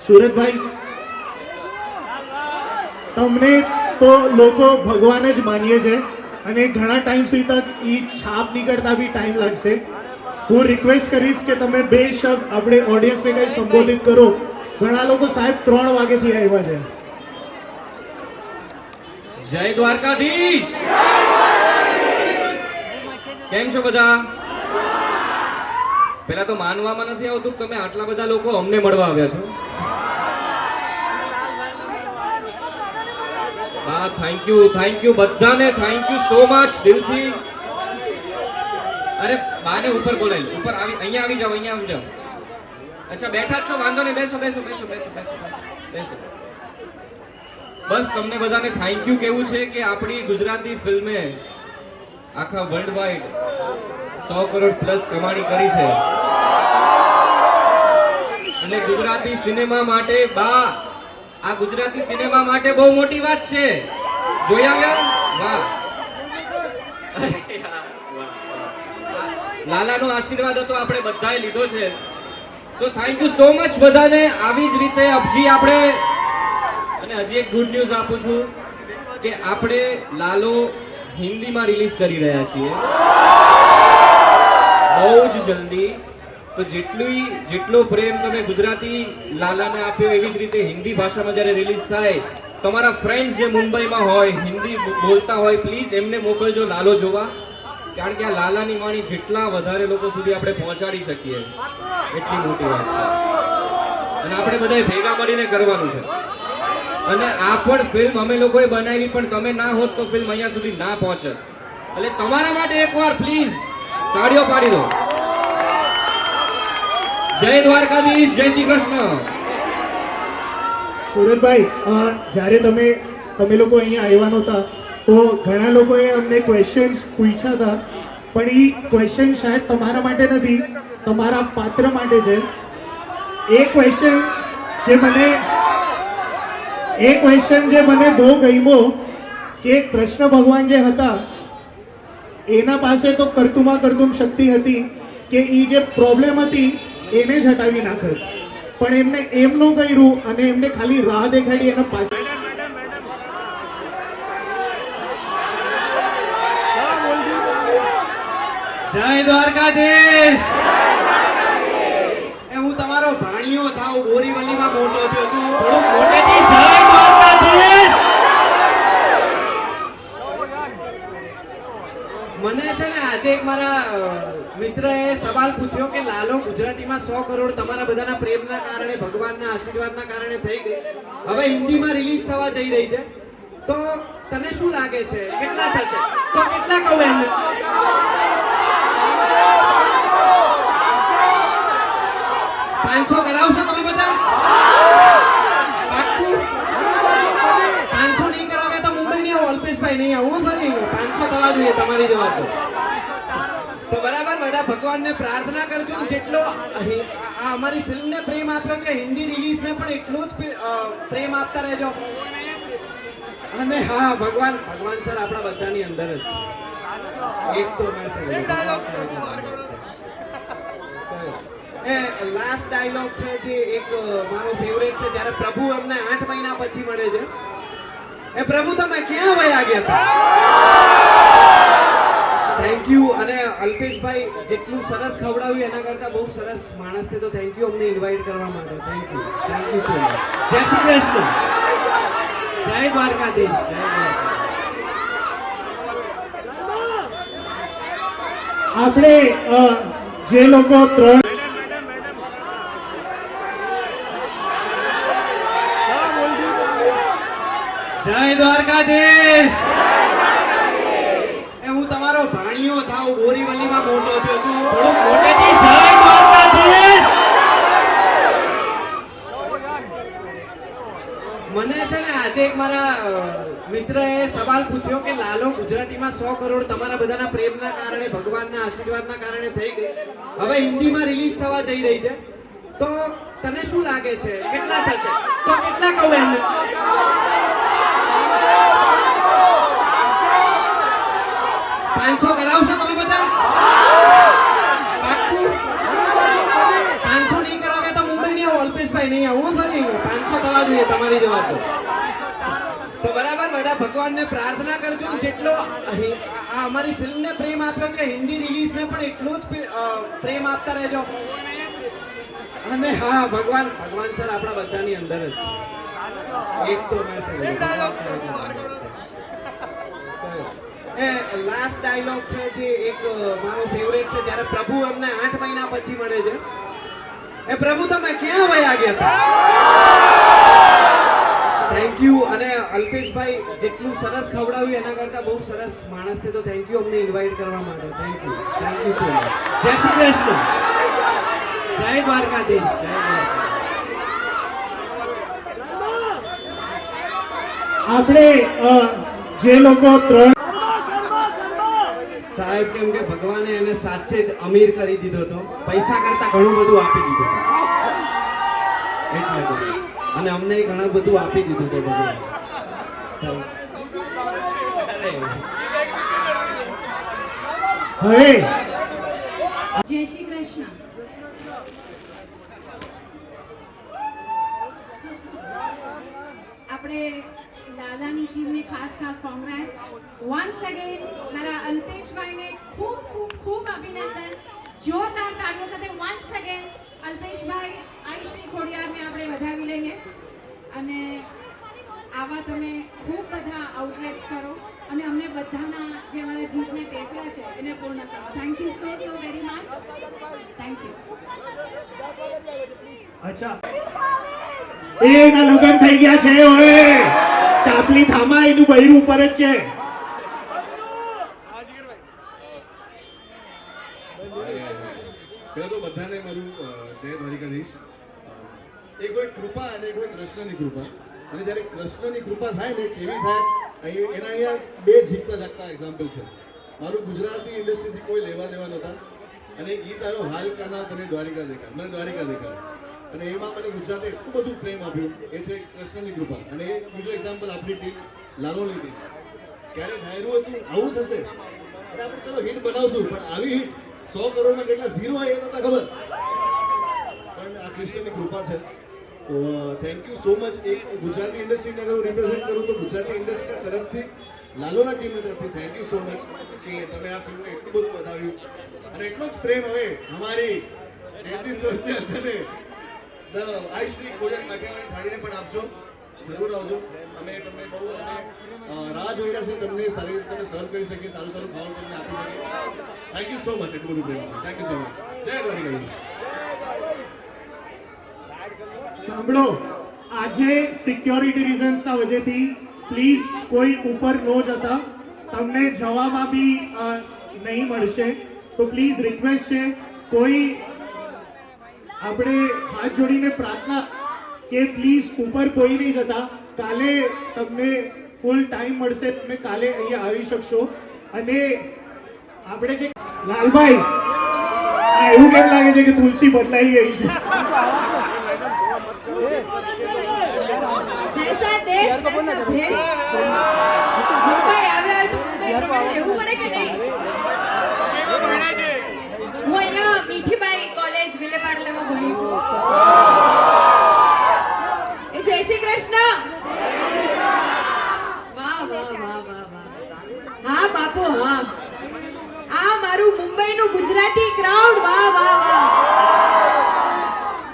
સુરતભાઈ, તમને તો લોકો ભગવાન જ માનીએ છે અને ઘણા ટાઈમ સુધી તક એ છાપ નીકળતા બી ટાઈમ લાગશે. હું રિક્વેસ્ટ કરીશ કે તમે બે શબ્દ આપણે ઓડિયન્સને કંઈ સંબોધિત કરો. ઘણા લોકો સાહેબ 3 વાગ્યાથી આવ્યા છે. જય દ્વારકાધીશ. કેમ છો બધા? પેલા તો માનવામાં નથી આવતું તમે આટલા બધા લોકો અમને મળવા આવ્યા છો. હા, થેન્ક યુ બધાને, થેન્ક યુ સો મચ દિલથી. અરે બાને ઉપર બોલાય, ઉપર આવી, અહીંયા આવી જાઓ. અચ્છા બેઠા જ છો, વાંધો નહીં, બેસો. બસ તમને બધાને થેન્ક યુ કેવું છે કે આપણી ગુજરાતી ફિલ્મે આખા વર્લ્ડ વાઇડ 100 કરોડ પ્લસ કમાણી કરી છે. અને ગુજરાતી સિનેમા માટે આ ગુજરાતી સિનેમા માટે બહુ મોટી વાત છે. જોઈ આવ્યા? વાહ. લાલાનો આશીર્વાદ હતો, આપણે બધાએ લીધો છે. So thank you so much બધાને. આવી જ રીતે અબજી આપણે, અને હજી એક ગુડ ન્યૂઝ આપું છું કે આપણે લાલો હિન્દીમાં રિલીઝ કરી રહ્યા છીએ બહુ જ જલ્દી. તો જેટલો પ્રેમ તમે ગુજરાતી લાલાને આપ્યો એવી જ રીતે હિન્દી ભાષામાં જ્યારે રિલીઝ થાય, તમારા ફ્રેન્ડ્સ જે મુંબઈમાં હોય, હિન્દી બોલતા હોય, પ્લીઝ એમને મોકલજો લાલો જોવા. કારણ કે આ લાલાની વાણી જેટલા વધારે લોકો સુધી આપણે પહોંચાડી શકીએ એટલી મોટી વાત છે. અને આપણે બધાએ ભેગા મળીને કરવાનું છે. અને આ પણ ફિલ્મ અમે લોકોએ બનાવી, પણ તમે ના હોત તો ફિલ્મ અહીંયા સુધી ના પહોંચે. એટલે તમારા માટે એકવાર પ્લીઝ તાળીઓ પાડી દો. જય દ્વારકાધીશ, જય શ્રી કૃષ્ણ. સુરતભાઈ, જ્યારે તમે લોકો અહીંયા આવ્યા નહોતા તો ઘણા લોકોએ અમને ક્વેશ્ચન્સ પૂછ્યા હતા, પણ એ ક્વેશ્ચન શાયદ તમારા માટે નથી, તમારા પાત્ર માટે છે. એ ક્વેશ્ચન જે મને બહુ ગમ્યો કે કૃષ્ણ ભગવાન જે હતા એના પાસે તો કરતુમ શક્તિ હતી કે એ જે પ્રોબ્લેમ હતી એને જ હટાવી નાખે, પણ એમને એમનું કર્યું અને એમને ખાલી રાહ દેખાડી એના પાછળ. જય દ્વારકાધીશ. હું તમારો ભાણિયો થાવ, બોરીવલીમાં મોટો થયો છું, થોડુંક મોટેથી જય દ્વારકાધીશ. મને છે ને આજે એક મારા મિત્રએ સવાલ પૂછ્યો કે લાલો ગુજરાતીમાં 100 કરોડ તમારા બધાના પ્રેમના કારણે, ભગવાનના આશીર્વાદના કારણે થઈ ગઈ, હવે હિન્દીમાં રિલીઝ થવા જઈ રહી છે, તો તને શું લાગે છે કેટલા થશે? તો કેટલા કહું એમને? 500 કરાવશો તમે બધા? પાક્કું? 500 નહીં કરાવે તો મુંબઈ નહીં આવું, અલ્પેશભાઈ નહીં આવું, ફરી 500 થવા જોઈએ તમારી જવાબ. તો બરાબર, બધા ભગવાનને પ્રાર્થના કરજો જેટલો અમારી ફિલ્મને પ્રેમ આપ્યો છે, હિન્દી રિલીઝને પણ એટલો જ પ્રેમ આપતા રહેજો. અને હા, ભગવાન સર આપણા બધાની અંદર જ એક તો લાસ્ટ ડાયલોગ છે જે એક મારો ફેવરેટ છે, જ્યારે પ્રભુ અમને 8 મહિના પછી મળે છે. એ પ્રભુ તમે ક્યાં વયા ગયા હતા? Thank you. અને અલ્પેશભાઈ જેટલું સરસ ખવડાવ્યું એના કરતા બહુ સરસ માણસ છે, તો થેન્ક યુ અમને ઇન્વાઇટ કરવા માટે. Thank you so much. જય શ્રી કૃષ્ણ. જય દ્વારકાધીશ. જય દ્વારકાધીશ. આપણે જે લોકો 3 જય દ્વારકાધીશ. હું તમારો ભાણિયો થાવ, બોરીવલીમાં મોટો થયો છું, થોડુંક મોટેથી જય દ્વારકાધીશ. મને છે ને આજે એક મારા મિત્રએ સવાલ પૂછ્યો કે લાલો ગુજરાતીમાં 100 કરોડ તમારા બધાના પ્રેમના કારણે, ભગવાનના આશીર્વાદના કારણે થઈ ગઈ, હવે હિન્દીમાં રિલીઝ થવા જઈ રહી છે, તો તને શું લાગે છે કેટલા થશે? તો કેટલા કહું એમને? 500 કરાવશો તમે બધા? પાક્કું? 500 નહીં કરાવે તો મુંબઈ નહીં આવું, અલ્પેશભાઈ નહીં આવું, ફરી થવા જોઈએ તમારી જવાબ તો બરાબર બધા ભગવાનને પ્રાર્થના કરજો જેટલો આ અમારી ફિલ્મને પ્રેમ આપ્યો છે હિન્દી રિલીઝને પણ એટલો જ પ્રેમ આપતા રહેજો અને હા ભગવાન સર આપણા બધાની અંદર જ છે એક તો મેં એ લાસ્ટ ડાયલોગ છે જે એક મારો ફેવરેટ છે જ્યારે પ્રભુ અમને 8 મહિના પછી મળે છે એ પ્રભુ તમે ક્યાં વયા ગયા હતા થેન્ક યુ અને અલ્પેશભાઈ જેટલું સરસ ખવડાવ્યું એના કરતા બહુ સરસ માણસ છે તો થેન્ક યુ અમને ઇન્વાઇટ કરવા માટે થેન્ક યુ સો મચ જય શ્રી કૃષ્ણ જય દ્વારકાધીશ જય દ્વારકા આપણે જે લોકો 3 સાહેબ કેમ કે ભગવાને એને સાચે જ અમીર કરી દીધો હતો પૈસા કરતા ઘણું બધું આપી દીધું એટલે તો. અને અમને ઘણું બધું આપી દીધું હતું ભગવાન હવે જય શ્રી કૃષ્ણ આપણે લાલાની ટીમને ખાસ કોંગ્રેટ્સ વન્સ અગેન મારા અલ્પેશભાઈને ખૂબ ખૂબ ખૂબ અભિનંદન જોરદાર તાળીઓ સાથે વન્સ અગેન અલ્પેશભાઈ આયુષની ખોડિયારને આપણે વધાવી લઈએ અને આવા તમે ખૂબ બધા આઉટલેટ્સ કરો અને અમને બધાના જે અમારા જીતને ટેસલા છે એને પૂર્ણ કરો thank you so very much thank you અચ્છા એના લગન થઈ ગયા છે ઓએ ચાપલી થામા એનું બૈરું ઉપર જ છે પહેલા તો બધાને મારું જય દ્વારિકાધીશ એક કોઈ કૃપા અને એક કોઈ કૃષ્ણની કૃપા અને જ્યારે કૃષ્ણની કૃપા થાય ને કેવી થાય અહીંયા બે જીતતા જાગતા એક્ઝામ્પલ છે મારું ગુજરાતી ઇન્ડસ્ટ્રીથી કોઈ લેવા દેવા નહોતા અને એ ગીત આવ્યો હાલ કાના તને દ્વારિકા દેખાય મને દ્વારિકા દેખાય અને એમાં મને ગુજરાતે એટલું બધું પ્રેમ આપ્યું એ છે કૃષ્ણની કૃપા અને એ બીજું એક્ઝામ્પલ આપણી ટીમ લાલોની ટીમ ક્યારે ધાર્યું હતું આવું થશે અને આપણે ચલો હિટ બનાવશું પણ આવી હિટ 100 કરોડમાં કેટલા ઝીરો હોય એ નતા ખબર પણ આ કૃષ્ણની કૃપા છે તો થેન્ક યુ સો મચ એક ગુજરાતી ઇન્ડસ્ટ્રીને અગર હું રિપ્રેઝેન્ટ કરું તો ગુજરાતી ઇન્ડસ્ટ્રી તરફથી લાલોના ટીમની તરફથી થેન્ક યુ સો મચ કે તમે આ ફિલ્મને એટલું બધું વધાવ્યું અને એટલો જ પ્રેમ હવે અમારી 33 વર્ષીય છે ને આયુષની ખોડિયાર કાઠિયાવાડી થાળીને પણ આપજો જરૂર આવજો અમે તમને બહુ અને રાહ જોઈ રહ્યા છે તમને સારી રીતે તમે સર્વ કરી શકીએ સારું ખાવાનું તમને આપી શકીએ થેન્ક યુ સો મચ એટલું બધું પ્રેમ થેન્ક યુ સો મચ જય દ્વારિકાધીશ સાંભળો આજે સિક્યોરિટી રીઝન્સના વજહથી પ્લીઝ કોઈ ઉપર ન જતા તમને જવામાં બી નહીં મળશે તો પ્લીઝ રિક્વેસ્ટ છે કોઈ આપણે હાથ જોડીને પ્રાર્થના કે પ્લીઝ ઉપર કોઈ નહીં જતા કાલે તમને ફૂલ ટાઈમ મળશે તમે કાલે અહીંયા આવી શકશો અને આપણે જે લાલભાઈ આ એવું કેમ લાગે છે કે તુલસી બદલાઈ ગઈ છે જૈસા દેશ વૈસા ભેષ મુંબઈ આવ્યા તો મુંબઈ પ્રમાણે રહેવું પડે કે નહીં હું અહીંયા મીઠીબાઈ કોલેજ વિલેપાર્લેમાં ભણી છું એ જય શ્રી કૃષ્ણ વાહ હા બાપુ હા આ મારું મુંબઈનું ગુજરાતી ક્રાઉડ વાહ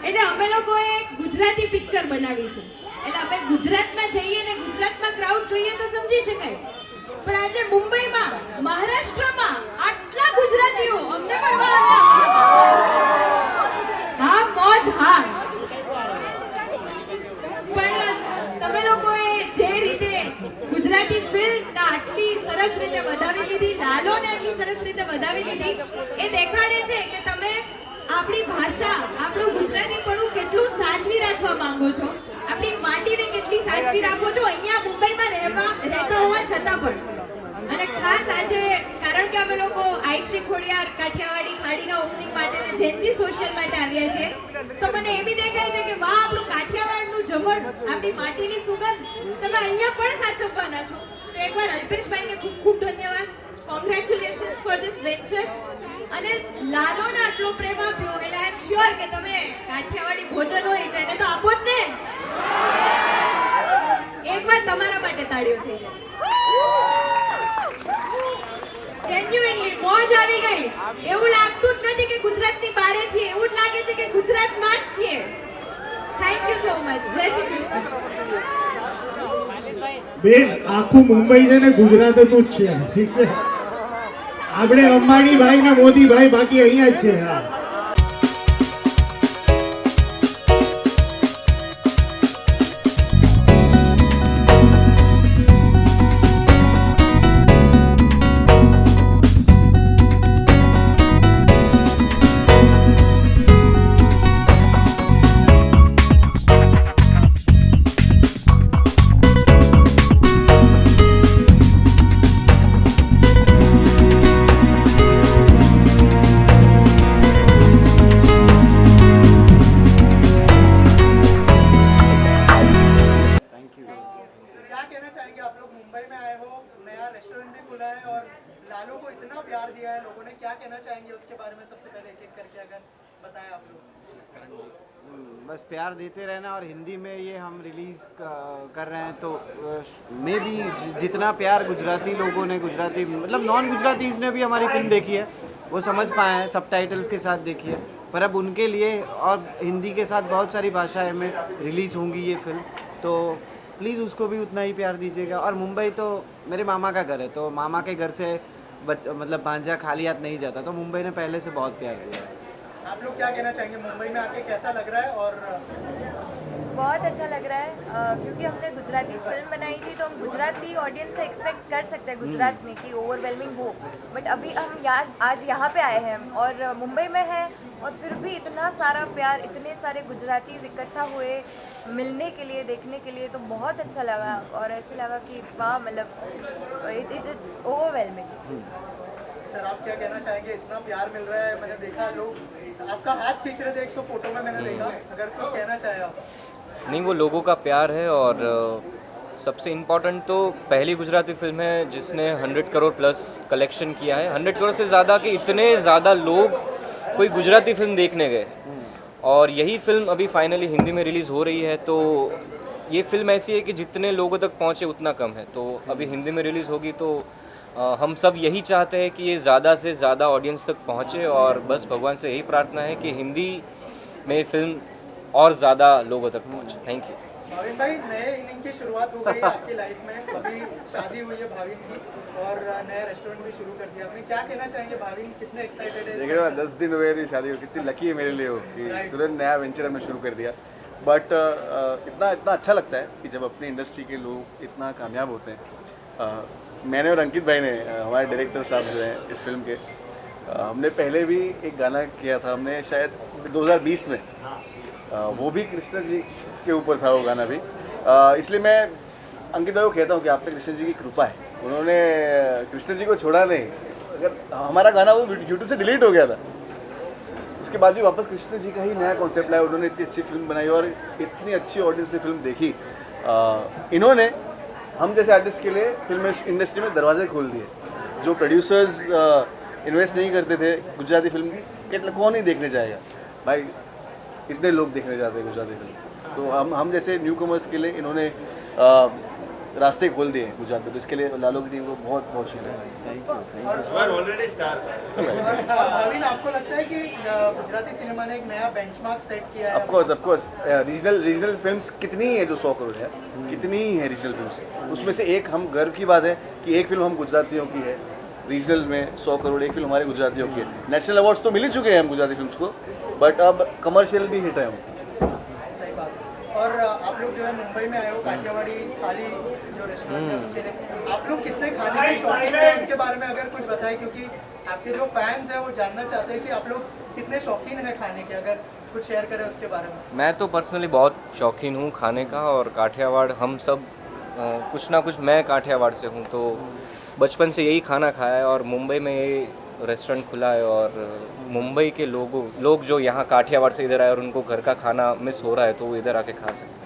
એટલે અમે લોકોએ ગુજરાતી પિક્ચર બનાવી છે એટલે આપણે ગુજરાતમાં જઈએ ને ગુજરાતમાં ક્રાઉડ જોઈએ તો સમજી શકાય પણ આજે મુંબઈમાં મહારાષ્ટ્રમાં આટલા ગુજરાતીઓ અમને મળવા આવ્યા હા મોજ હા પણ તમે લોકોએ જે રીતે ગુજરાતી ફિલ્મ આટલી સરસ રીતે વધાવી લીધી લાલોને આટલી સરસ રીતે વધાવી લીધી એ દેખાડે છે કે તમે આપણી ભાષા આપણું ગુજરાતીપણું કેટલું સાચવી રાખવા માંગો છો આપણી માટીને કેટલી સાચવી રાખો છો અહીંયા મુંબઈમાં રહેતા હોવા છતાં પણ અને ખાસ આજે કારણ કે અમે લોકો આયુષી ખોડિયાર કાઠિયાવાડી ખાડીના ઓપનિંગ માટે અને જેન્સી સોશિયલ માટે આવ્યા છીએ તો મને એ બી દેખાય છે કે વાહ આપણું કાઠિયાવાડનું જમણ આપણી માટીની સુગંધ તમે અહીંયા પણ સાચવવાના છો તો એકવાર અલ્પેશભાઈને ખૂબ ખૂબ ધન્યવાદ કોંગ્રેચ્યુલેશન્સ ફોર ધીસ વેન્ચર અને લાલોને આટલો પ્રેમ આપ્યો એટલે આઈ એમ શ્યોર કે તમે કાઠિયાવાડી ભોજન હોય તો એને તો આપો જ ને એકવાર તમારા માટે તાળીઓ થઈ જાય. જેન્યુઇનલી મોજ આવી ગઈ. એવું લાગતું જ નથી કે ગુજરાતની બહારે છીએ, એવું જ લાગે છે કે ગુજરાતમાં જ છીએ. Thank you so much. જય શ્રી કૃષ્ણ. બેન આખું મુંબઈ છે ને ગુજરાતનું જ છે, ઠીક છે. આપણે અંબાણીભાઈ ને મોદીભાઈ બાકી અહીંયા જ છે. હા. क्या कहना चाहेंगे आप लोग मुंबई में आए हो, नया रेस्टोरेंट भी खुला है और लालू को इतना प्यार दिया है लोगों ने, क्या कहना चाहेंगे उसके बारे में? सबसे पहले एक एक करके अगर बताएं आप लोग. बस प्यार देते रहना, और हिंदी में ये हम रिलीज कर रहे हैं तो मे भी जितना प्यार गुजराती लोगों ने, गुजराती मतलब नॉन गुजरातीज ने भी हमारी फिल्म देखी है, वो समझ पाए हैं, सबटाइटल्स के साथ देखी है. पर अब उनके लिए और हिंदी के साथ बहुत सारी भाषाएं में रिलीज होंगी ये फिल्म, तो प्लीज़ उसको भी उतना ही प्यार दीजिएगा. और मुंबई तो मेरे मामा का घर है, तो मामा के घर से मतलब भांजा खाली हाथ नहीं जाता, तो मुंबई ने पहले से बहुत प्यार दिया है. आप लोग क्या कहना चाहेंगे, मुंबई में आके कैसा लग रहा है? और बहुत अच्छा लग रहा है क्योंकि हमने गुजराती फिल्म बनाई थी, तो हम गुजराती ऑडियंस से एक्सपेक्ट कर सकते हैं गुजरात में कि ओवरवेलमिंग हो. बट अभी हम आज यहाँ पे आए हैं और मुंबई में हैं, और फिर भी इतना सारा प्यार, इतने सारे गुजरातीज इकट्ठा हुए मिलने के लिए, देखने के लिए, तो बहुत अच्छा लगा. और ऐसे लगा कि वाह, मतलब इट्स ओवरवेलमिंग. सर आप क्या कहना चाहेंगे, इतना प्यार मिल रहा है, मैंने देखा लोग आपका हाथ खींच रहे थे एक तो फोटो में मैंने देखा, अगर कुछ कहना चाहे आप. नहीं, वो लोगों का प्यार है. और सबसे इम्पोर्टेंट तो पहली गुजराती फिल्म है जिसने 100 करोड़ प्लस कलेक्शन किया है. 100 करोड़ से ज़्यादा कि इतने ज़्यादा लोग कोई गुजराती फिल्म देखने गए, और यही फिल्म अभी फाइनली हिंदी में रिलीज़ हो रही है. तो ये फिल्म ऐसी है कि जितने लोगों तक पहुँचे उतना कम है. तो अभी हिंदी में रिलीज़ होगी तो हम सब यही चाहते हैं कि ये ज़्यादा से ज़्यादा ऑडियंस तक पहुँचे, और बस भगवान से यही प्रार्थना है कि हिंदी में फिल्म और ज़्यादा लोगों तक पहुँचे. Thank you. भाविन भाई, नए इनिंग की शुरुआत हो गई आपकी लाइफ में. अभी शादी हुई है भाविन की और नया रेस्टोरेंट भी शुरू कर दिया आपने. क्या कहना चाहेंगे भाविन, कितने एक्साइटेड है? देख रहे हो 10 दिन हुए मेरी शादी को, कितनी लकी है मेरे लिए वो कि तुरंत नया वेंचर हमने शुरू कर दिया. बट इतना अच्छा लगता है कि जब अपनी इंडस्ट्री के लोग इतना कामयाब होते हैं. मैंने और अंकित भाई ने, हमारे डायरेक्टर साहब जो हैं इस फिल्म के, हमने पहले भी एक गाना किया था, हमने शायद 2020 में, वो भी कृष्ण जी के ऊपर था वो गाना भी. इसलिए मैं अंकित भाई को कहता हूँ कि आप पे कृष्ण जी की कृपा है, उन्होंने कृष्ण जी को छोड़ा नहीं. अगर हमारा गाना वो यूट्यूब से डिलीट हो गया था, उसके बाद भी वापस कृष्ण जी का ही नया कॉन्सेप्ट लाया. उन्होंने इतनी अच्छी फिल्म बनाई और इतनी अच्छी ऑडियंस ने फिल्म देखी. इन्होंने हम जैसे आर्टिस्ट के लिए फिल्म इंडस्ट्री में दरवाजे खोल दिए. जो प्रोड्यूसर्स इन्वेस्ट नहीं करते थे गुजराती फिल्म की, कि कौन ही देखने जाएगा भाई, इतने लोग देखने जाते हैं गुजराती फिल्म. तो हम जैसे न्यू कमर्स के लिए इन्होंने रास्ते खोल दिए गुजरात में. तो इसके लिए लालू की टीम को बहुत बहुत शुक्रिया. भाविन, आपको लगता है कि गुजराती सिनेमा ने एक नया बेंचमार्क सेट किया है? ऑफ कोर्स रीजनल फिल्म्स कितनी है जो 100 करोड़ है, कितनी ही है रीजनल फिल्म्स. उसमें से एक हम गर्व की बात है कि एक फिल्म हम गुजरातियों की है. रीजनल में 100 करोड़ एक फिल्म हमारे गुजरातियों की है. नेशनल अवार्ड्स तो मिल ही चुके हैं हम गुजराती फिल्म्स को, बट अब कमर्शियल भी हिट है हम. सही बात है. और आप लोग जो है मुंबई में आए हो, काठियावाड़ी थाली जो रेस्टोरेंट है उसके लिए आप लोग कितने खाने के शौकीन हैं, उसके बारे में अगर कुछ बताएं, क्योंकि आपके जो फैंस हैं वो जानना चाहते हैं कि आप लोग कितने शौकीन हैं खाने के. अगर कुछ शेयर करें उसके बारे में. मैं तो पर्सनली बहुत शौकीन हूँ खाने का, और काठियावाड़ हम सब कुछ ना कुछ, मैं काठियावाड़ से हूँ तो बचपन से यही खाना खाया है. और मुंबई में ये रेस्टोरेंट खुला है, और मुंबई के लोग जो यहाँ काठियावाड़ से इधर आए और उनको घर का खाना मिस हो रहा है, तो वो इधर आके खा सकते हैं.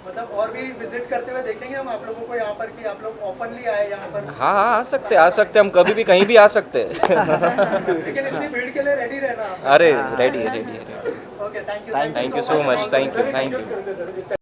मतलब और भी विजिट करते हुए देखेंगे हम आप लोगों को यहाँ पर, कि आप लोग ओपनली आए यहाँ पर. हाँ, आ सकते हम कभी भी कहीं भी आ सकते हैं. लेकिन इतनी भीड़ के लिए रेडी रहना. अरे रेडी है. Okay, thank you thank you so much. Thank you.